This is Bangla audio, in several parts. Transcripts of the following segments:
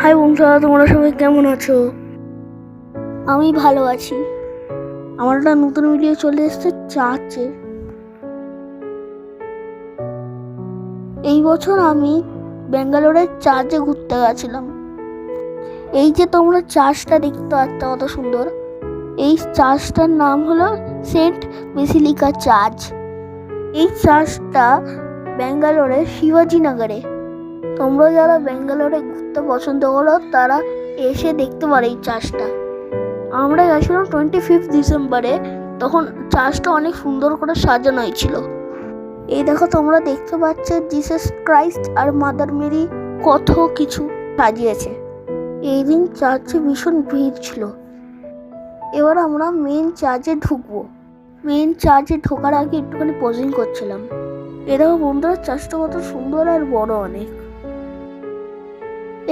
হাই বন্ধুরা, তোমরা সবাই কেমন আছো? আমি ভালো আছি। আমার একটা নতুন ভিডিও চলে এসেছে চার্চের। এই বছর আমি ব্যাঙ্গালোরের চার্চে ঘুরতে গেছিলাম। এই যে তোমরা চার্চটা দেখতে পাচ্ছ কত সুন্দর, এই চার্চটার নাম হলো সেন্ট বেসিলিকা চার্চ। এই চার্চটা ব্যাঙ্গালোরের শিবাজি নগরে। তোমরা যারা ব্যাঙ্গালোরে ঘুরতে পছন্দ করো তারা এসে দেখতে পারো এই চার্চটা। আমরা গেছিলাম 25 ডিসেম্বরে। তখন চার্চটা অনেক সুন্দর করে সাজানো হয়েছিল। এই দেখো, তোমরা দেখতে পাচ্ছ জিসাস ক্রাইস্ট আর মাদার মেরি কত কিছু সাজিয়েছে। এই দিন চার্চে ভীষণ ভিড় ছিল। এবার আমরা মেন চার্চে ঢুকবো। মেন চার্চে ঢোকার আগে একটুখানি পোজিং করছিলাম। এ দেখো বন্ধুরা, চার্চটা কত সুন্দর আর বড় অনেক।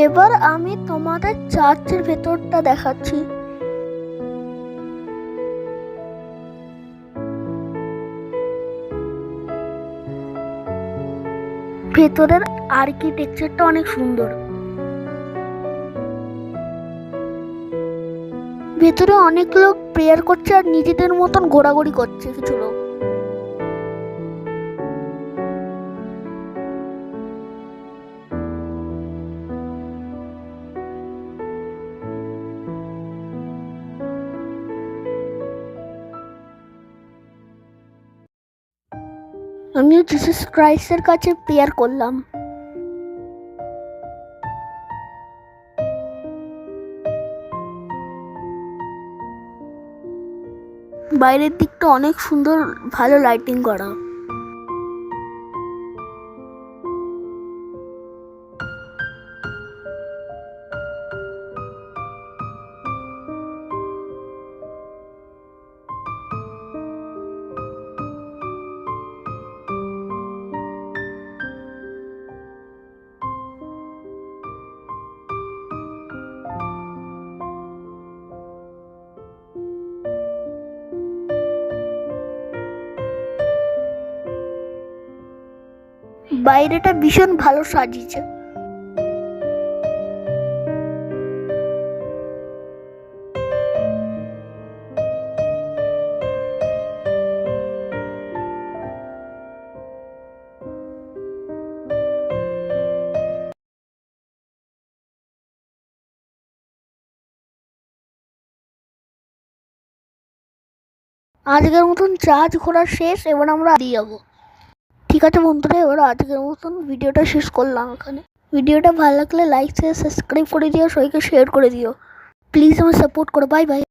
এবার আমি তোমাদের চার্চের ভেতরটা দেখাচ্ছি। ভেতরের আর্কিটেকচারটা অনেক সুন্দর। ভেতরে অনেক লোক প্রেয়ার করছে আর নিজেদের মতন ঘোরাঘুরি করছে কিছু লোক। আমিও জিসাস ক্রাইস্টের কাছে প্রেয়ার করলাম। বাইরের দিকটা অনেক সুন্দর, ভালো লাইটিং করা। বাইরেটা ভীষণ ভালো সাজিয়েছে। আজকের মতন চার্চ ঘোরা শেষ। এবার আমরা দিয়ে যাবো। ঠিক আছে বন্ধুরা, এবার আজকের মতন ভিডিওটা শেষ করলাম এখানে। ভিডিওটা ভালো লাগলে লাইক সাবস্ক্রাইব করে দিও, সবাইকে শেয়ার করে দিও। প্লিজ আমার সাপোর্ট করো। Bye bye.